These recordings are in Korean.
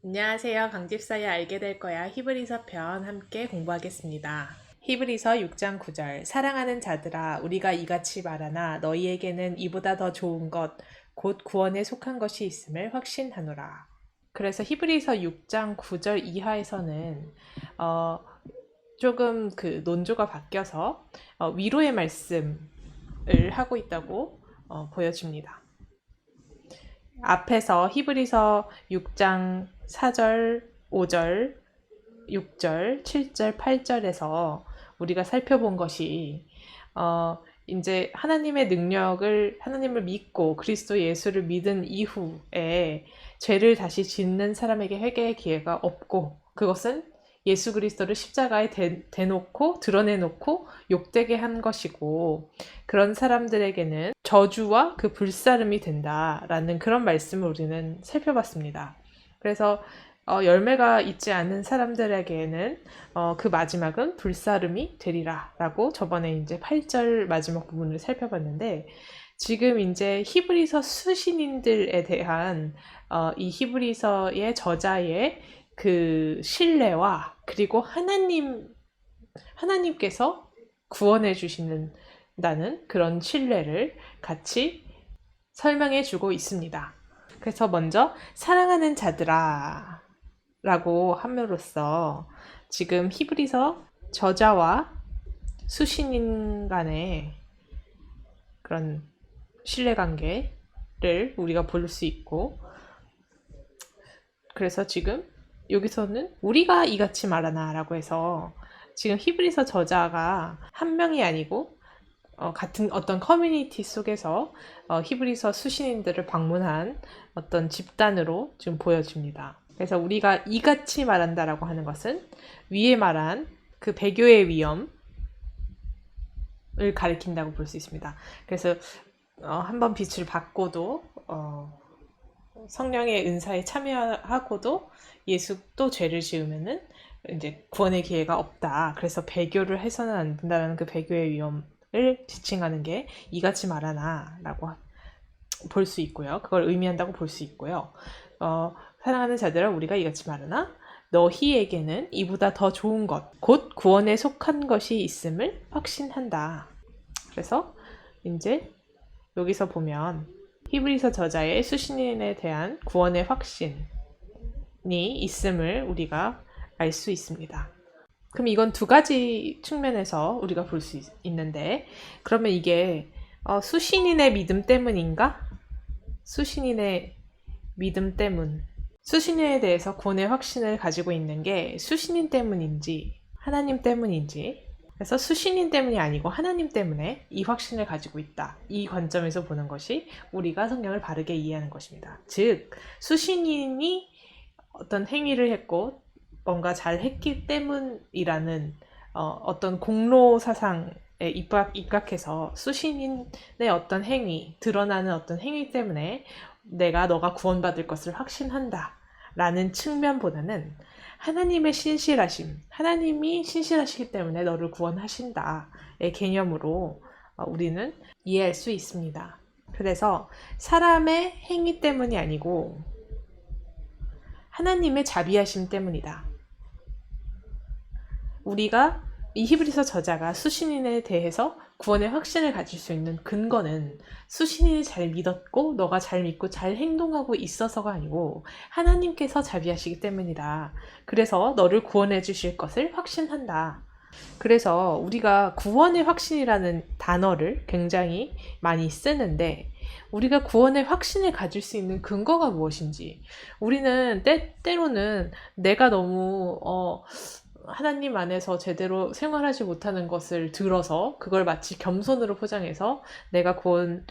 안녕하세요. 강집사야 알게 될 거야. 히브리서 편 함께 공부하겠습니다. 히브리서 6장 9절 사랑하는 자들아 우리가 이같이 말하나 너희에게는 이보다 더 좋은 것 곧 구원에 속한 것이 있음을 확신하노라. 그래서 히브리서 6장 9절 이하에서는 조금 그 논조가 바뀌어서 위로의 말씀을 하고 있다고 보여집니다. 앞에서 히브리서 6장 4절, 5절, 6절, 7절, 8절에서 우리가 살펴본 것이 이제 하나님의 능력을 하나님을 믿고 그리스도 예수를 믿은 이후에 죄를 다시 짓는 사람에게 회개의 기회가 없고 그것은 예수 그리스도를 십자가에 대놓고 드러내놓고 욕되게 한 것이고 그런 사람들에게는 저주와 그 불사름이 된다라는 그런 말씀을 우리는 살펴봤습니다. 그래서 열매가 있지 않은 사람들에게는 그 마지막은 불사름이 되리라 라고 저번에 이제 8절 마지막 부분을 살펴봤는데 지금 이제 히브리서 수신인들에 대한 이 히브리서의 저자의 그 신뢰와 그리고 하나님께서 구원해 주시는다는 그런 신뢰를 같이 설명해 주고 있습니다. 그래서 먼저 사랑하는 자들아 라고 함으로써 지금 히브리서 저자와 수신인 간의 그런 신뢰관계를 우리가 볼 수 있고 그래서 지금 여기서는 우리가 이같이 말하나 라고 해서 지금 히브리서 저자가 한 명이 아니고 같은 어떤 커뮤니티 속에서 히브리서 수신인들을 방문한 어떤 집단으로 지금 보여집니다. 그래서 우리가 이같이 말한다라고 하는 것은 위에 말한 그 배교의 위험을 가리킨다고 볼 수 있습니다. 그래서 한번 빛을 받고도 성령의 은사에 참여하고도 예수 또 죄를 지으면은 이제 구원의 기회가 없다. 그래서 배교를 해서는 안 된다는 그 배교의 위험을 지칭하는 게 이같이 말하나라고 볼 수 있고요. 그걸 의미한다고 볼 수 있고요. 사랑하는 자들아 우리가 이같이 말하나 너희에게는 이보다 더 좋은 것, 곧 구원에 속한 것이 있음을 확신한다. 그래서 이제 여기서 보면 히브리서 저자의 수신인에 대한 구원의 확신이 있음을 우리가 알 수 있습니다. 그럼 이건 두 가지 측면에서 우리가 볼 수 있는데 그러면 이게 수신인의 믿음 때문인가? 수신인의 믿음 때문 수신인에 대해서 구원의 확신을 가지고 있는 게 수신인 때문인지 하나님 때문인지 그래서 수신인 때문이 아니고 하나님 때문에 이 확신을 가지고 있다. 이 관점에서 보는 것이 우리가 성경을 바르게 이해하는 것입니다. 즉 수신인이 어떤 행위를 했고 뭔가 잘 했기 때문이라는 어떤 공로 사상에 입각해서 수신인의 어떤 행위, 드러나는 어떤 행위 때문에 너가 구원받을 것을 확신한다 라는 측면보다는 하나님의 신실하심, 하나님이 신실하시기 때문에 너를 구원하신다의 개념으로 우리는 이해할 수 있습니다. 그래서 사람의 행위 때문이 아니고 하나님의 자비하심 때문이다. 우리가 이 히브리서 저자가 수신인에 대해서 구원의 확신을 가질 수 있는 근거는 수신인이 잘 믿었고 너가 잘 믿고 잘 행동하고 있어서가 아니고 하나님께서 자비하시기 때문이다. 그래서 너를 구원해 주실 것을 확신한다. 그래서 우리가 구원의 확신이라는 단어를 굉장히 많이 쓰는데 우리가 구원의 확신을 가질 수 있는 근거가 무엇인지 우리는 때로는 내가 너무 하나님 안에서 제대로 생활하지 못하는 것을 들어서 그걸 마치 겸손으로 포장해서 내가 구원을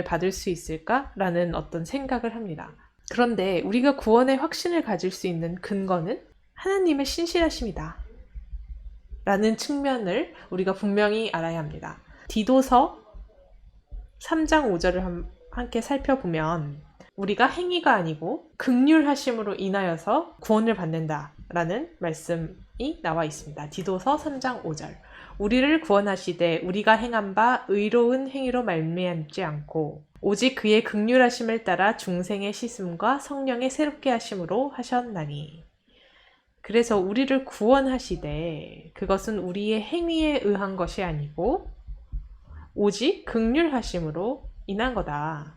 받을 수 있을까라는 어떤 생각을 합니다. 그런데 우리가 구원의 확신을 가질 수 있는 근거는 하나님의 신실하심이다. 라는 측면을 우리가 분명히 알아야 합니다. 디도서 3장 5절을 함께 살펴보면 우리가 행위가 아니고 긍휼하심으로 인하여서 구원을 받는다라는 말씀이 나와 있습니다. 디도서 3장 5절. 우리를 구원하시되 우리가 행한 바 의로운 행위로 말미암지 않고 오직 그의 긍휼하심을 따라 중생의 씻음과 성령의 새롭게 하심으로 하셨나니. 그래서 우리를 구원하시되 그것은 우리의 행위에 의한 것이 아니고 오직 긍휼하심으로 인한 거다.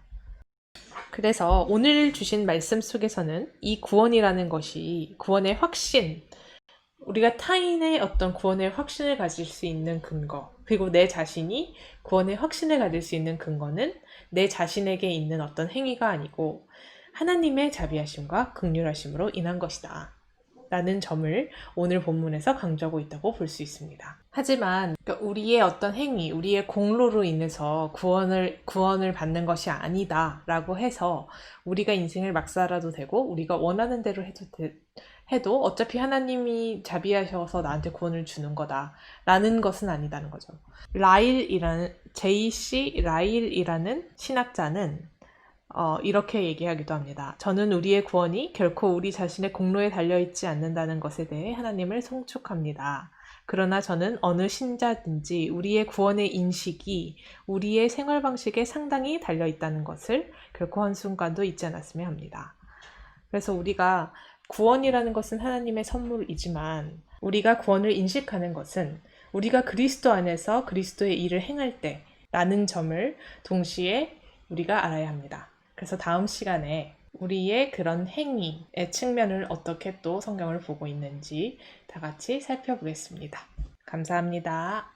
그래서 오늘 주신 말씀 속에서는 이 구원이라는 것이 구원의 확신, 우리가 타인의 어떤 구원의 확신을 가질 수 있는 근거, 그리고 내 자신이 구원의 확신을 가질 수 있는 근거는 내 자신에게 있는 어떤 행위가 아니고 하나님의 자비하심과 긍휼하심으로 인한 것이다 라는 점을 오늘 본문에서 강조하고 있다고 볼 수 있습니다. 하지만 우리의 어떤 행위, 우리의 공로로 인해서 구원을 받는 것이 아니다 라고 해서 우리가 인생을 막 살아도 되고 우리가 원하는 대로 해도 어차피 하나님이 자비하셔서 나한테 구원을 주는 거다 라는 것은 아니다는 거죠. J.C. 라일이라는 신학자는 이렇게 얘기하기도 합니다. 저는 우리의 구원이 결코 우리 자신의 공로에 달려있지 않는다는 것에 대해 하나님을 송축합니다. 그러나 저는 어느 신자든지 우리의 구원의 인식이 우리의 생활 방식에 상당히 달려있다는 것을 결코 한순간도 잊지 않았으면 합니다. 그래서 우리가 구원이라는 것은 하나님의 선물이지만 우리가 구원을 인식하는 것은 우리가 그리스도 안에서 그리스도의 일을 행할 때 라는 점을 동시에 우리가 알아야 합니다. 그래서 다음 시간에 우리의 그런 행위의 측면을 어떻게 또 성경을 보고 있는지 다 같이 살펴보겠습니다. 감사합니다.